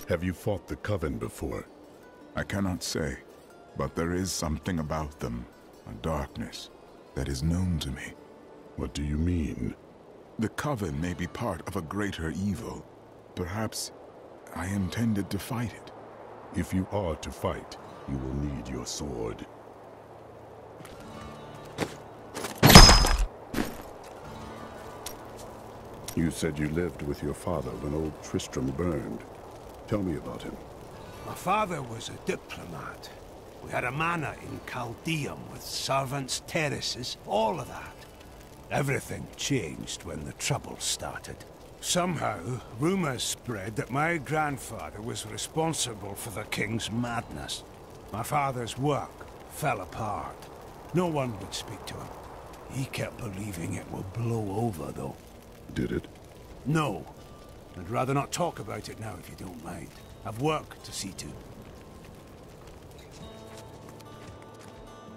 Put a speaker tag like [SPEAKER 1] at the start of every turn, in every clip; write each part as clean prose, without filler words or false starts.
[SPEAKER 1] Have you fought the Coven before?
[SPEAKER 2] I cannot say, but there is something about them, a darkness, that is known to me.
[SPEAKER 1] What do you mean?
[SPEAKER 2] The Coven may be part of a greater evil. Perhaps I intended to fight it.
[SPEAKER 1] If you are to fight, you will need your sword. You said you lived with your father when old Tristram burned. Tell me about him.
[SPEAKER 3] My father was a diplomat. We had a manor in Chaldeum with servants, terraces, all of that. Everything changed when the trouble started. Somehow, rumors spread that my grandfather was responsible for the king's madness. My father's work fell apart. No one would speak to him. He kept believing it would blow over, though.
[SPEAKER 1] Did it?
[SPEAKER 3] No. I'd rather not talk about it now, if you don't mind. I've work to see to.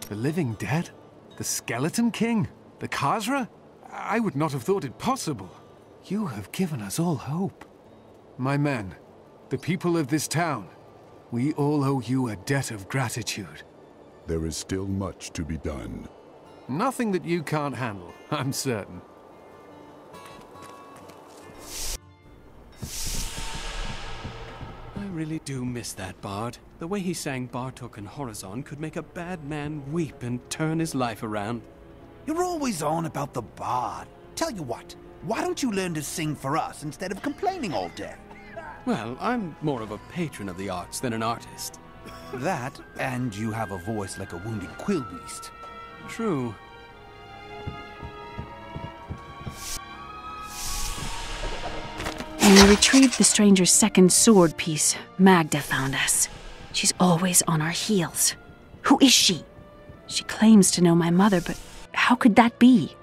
[SPEAKER 4] The living dead? The Skeleton King? The Khazra? I would not have thought it possible. You have given us all hope. My men, the people of this town, we all owe you a debt of gratitude.
[SPEAKER 1] There is still much to be done.
[SPEAKER 4] Nothing that you can't handle, I'm certain.
[SPEAKER 5] I really do miss that bard. The way he sang Bartok and Horizon could make a bad man weep and turn his life around.
[SPEAKER 6] You're always on about the bard. Tell you what, why don't you learn to sing for us instead of complaining all day?
[SPEAKER 5] Well, I'm more of a patron of the arts than an artist.
[SPEAKER 6] That, and you have a voice like a wounded quillbeast.
[SPEAKER 5] True.
[SPEAKER 7] When we retrieved the stranger's second sword piece, Magda found us. She's always on our heels. Who is she? She claims to know my mother, but how could that be?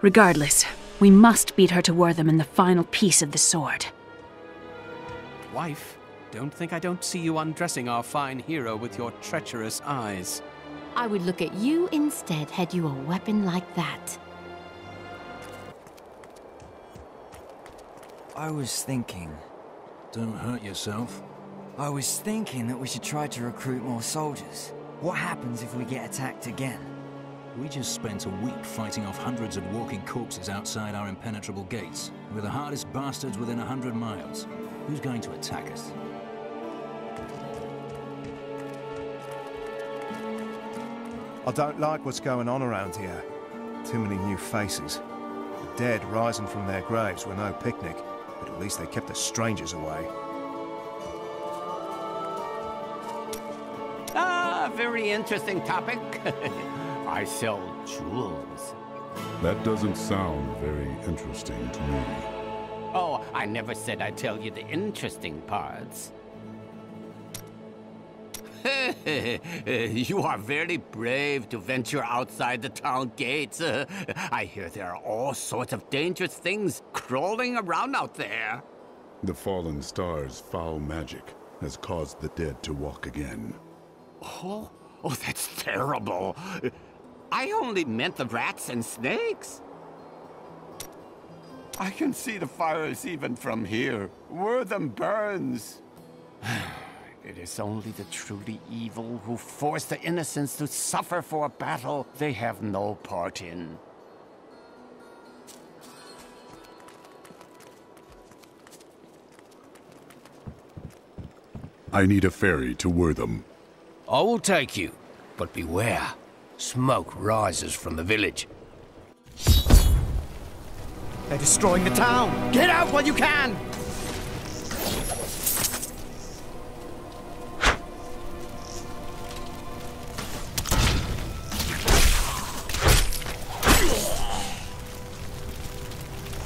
[SPEAKER 7] Regardless, we must beat her to Wortham in the final piece of the sword.
[SPEAKER 5] Wife, don't think I don't see you undressing our fine hero with your treacherous eyes.
[SPEAKER 8] I would look at you instead had you a weapon like that.
[SPEAKER 9] I was thinking...
[SPEAKER 10] Don't hurt yourself.
[SPEAKER 9] I was thinking that we should try to recruit more soldiers. What happens if we get attacked again?
[SPEAKER 10] We just spent a week fighting off hundreds of walking corpses outside our impenetrable gates. We're the hardest bastards within 100 miles. Who's going to attack us?
[SPEAKER 11] I don't like what's going on around here. Too many new faces. The dead rising from their graves were no picnic, but at least they kept the strangers away.
[SPEAKER 12] Ah, very interesting topic. I sell jewels.
[SPEAKER 1] That doesn't sound very interesting to me.
[SPEAKER 12] Oh, I never said I'd tell you the interesting parts. You are very brave to venture outside the town gates. I hear there are all sorts of dangerous things crawling around out there.
[SPEAKER 1] The fallen star's foul magic has caused the dead to walk again.
[SPEAKER 12] Oh, that's terrible. I only meant the rats and snakes. I can see the fires even from here. Wortham burns. It is only the truly evil who force the innocents to suffer for a battle they have no part in.
[SPEAKER 1] I need a ferry to Wortham.
[SPEAKER 13] I will take you, but beware. Smoke rises from the village.
[SPEAKER 14] They're destroying the town! Get out while you can!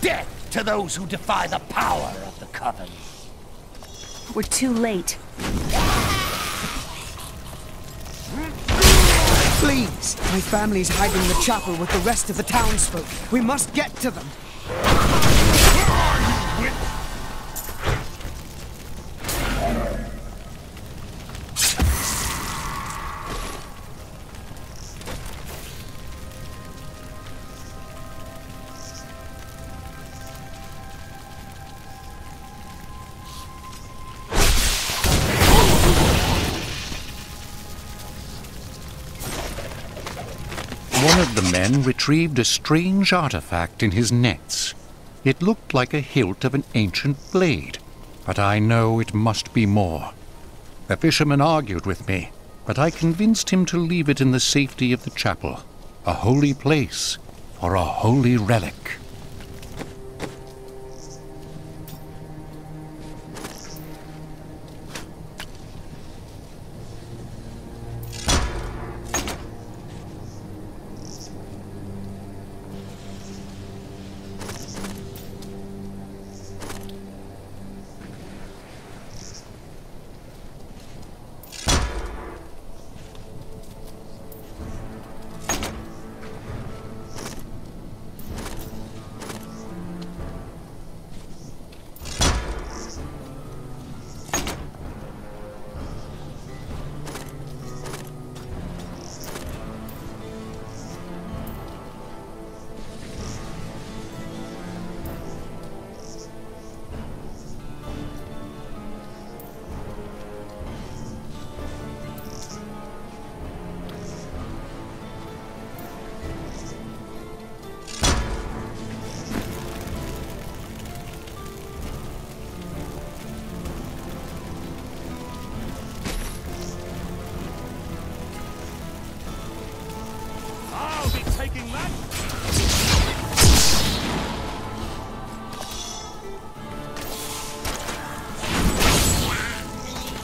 [SPEAKER 13] Death to those who defy the power of the Coven.
[SPEAKER 7] We're too late.
[SPEAKER 14] Please! My family's hiding in the chapel with the rest of the townsfolk. We must get to them!
[SPEAKER 15] One of the men retrieved a strange artifact in his nets. It looked like a hilt of an ancient blade, but I know it must be more. The fisherman argued with me, but I convinced him to leave it in the safety of the chapel, a holy place for a holy relic.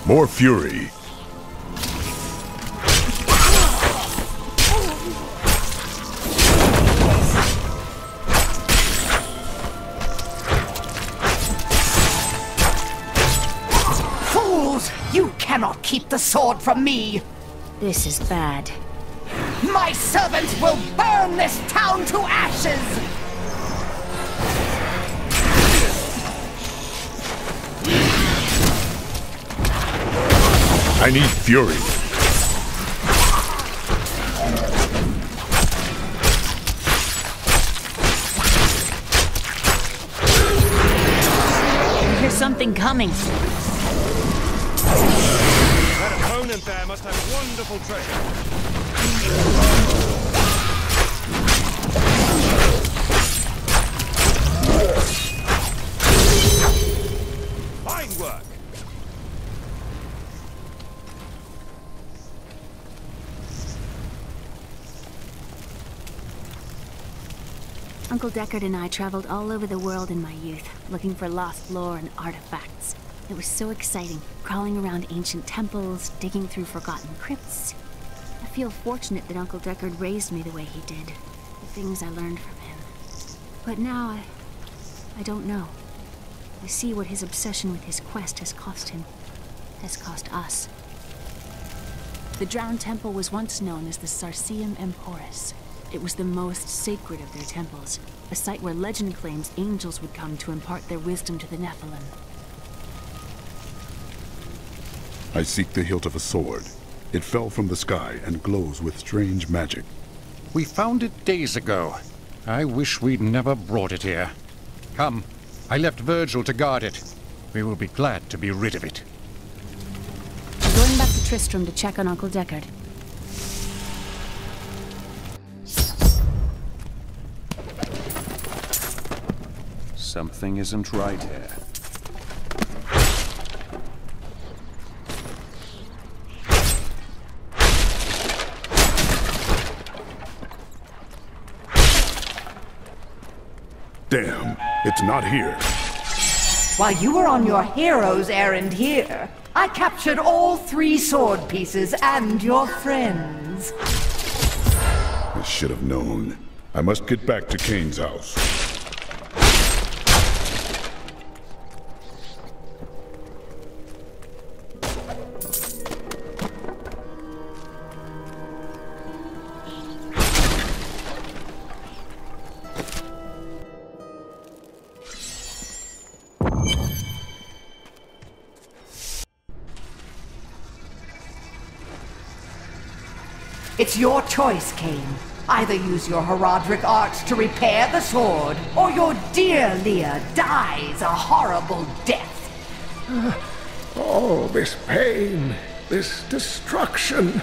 [SPEAKER 1] More fury.
[SPEAKER 16] Fools! You cannot keep the sword from me!
[SPEAKER 7] This is bad.
[SPEAKER 16] My servants will burn this town to ashes!
[SPEAKER 1] I need fury.
[SPEAKER 7] I hear something coming.
[SPEAKER 11] That opponent there must have wonderful treasure. Fine work.
[SPEAKER 7] Uncle Deckard and I traveled all over the world in my youth, looking for lost lore and artifacts. It was so exciting, crawling around ancient temples, digging through forgotten crypts. I feel fortunate that Uncle Deckard raised me the way he did, the things I learned from him. But now, I don't know. I see what his obsession with his quest has cost him, has cost us. The Drowned Temple was once known as the Sarsium Emporis. It was the most sacred of their temples, a site where legend claims angels would come to impart their wisdom to the Nephilim.
[SPEAKER 1] I seek the hilt of a sword. It fell from the sky and glows with strange magic.
[SPEAKER 15] We found it days ago. I wish we'd never brought it here. Come, I left Virgil to guard it. We will be glad to be rid of it.
[SPEAKER 7] I'm going back to Tristram to check on Uncle Deckard.
[SPEAKER 17] Something isn't right here.
[SPEAKER 1] Damn, it's not here.
[SPEAKER 16] While you were on your hero's errand here, I captured all 3 sword pieces and your friends.
[SPEAKER 1] I should have known. I must get back to Kane's house.
[SPEAKER 16] It's your choice, Kane. Either use your Herodric arts to repair the sword, or your dear Leah dies a horrible death.
[SPEAKER 18] Oh, this pain, this destruction.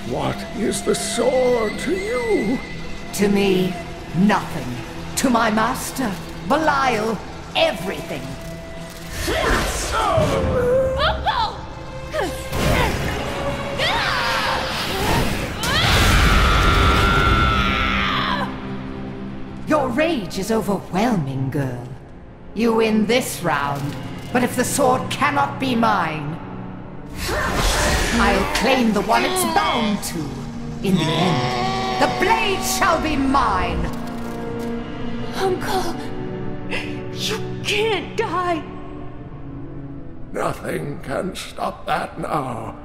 [SPEAKER 18] What is the sword to you?
[SPEAKER 16] To me, nothing. To my master, Belial, everything. Your rage is overwhelming, girl. You win this round, but if the sword cannot be mine, I'll claim the one it's bound to. In the end, the blade shall be mine.
[SPEAKER 19] Uncle, you can't die.
[SPEAKER 18] Nothing can stop that now.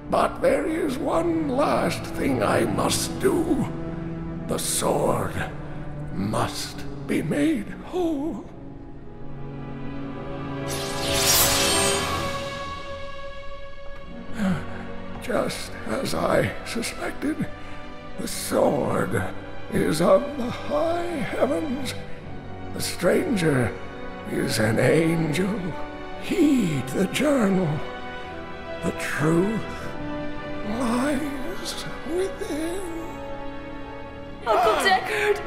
[SPEAKER 18] But there is one last thing I must do. The sword must be made whole. Just as I suspected, the sword is of the high heavens. The stranger is an angel. Heed the journal. The truth lies within.
[SPEAKER 19] Uncle Deckard!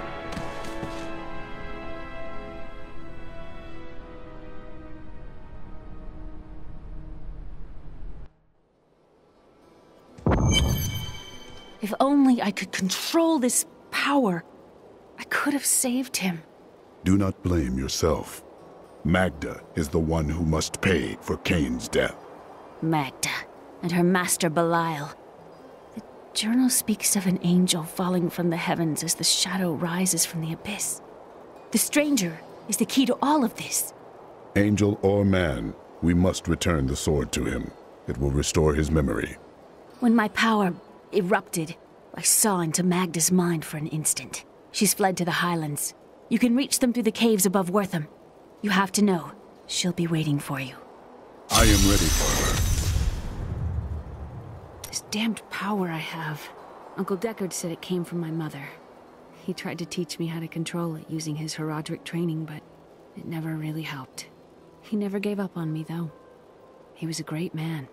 [SPEAKER 7] If only I could control this power, I could have saved him.
[SPEAKER 1] Do not blame yourself. Magda is the one who must pay for Cain's death.
[SPEAKER 7] Magda and her master Belial. The journal speaks of an angel falling from the heavens as the shadow rises from the abyss. The stranger is the key to all of this.
[SPEAKER 1] Angel or man, we must return the sword to him. It will restore his memory.
[SPEAKER 7] When my power erupted, I saw into Magda's mind for an instant. She's fled to the highlands. You can reach them through the caves above Wortham. You have to know, she'll be waiting for you.
[SPEAKER 1] I am ready for her.
[SPEAKER 7] This damned power I have. Uncle Deckard said it came from my mother. He tried to teach me how to control it using his Herodric training, but it never really helped. He never gave up on me, though. He was a great man.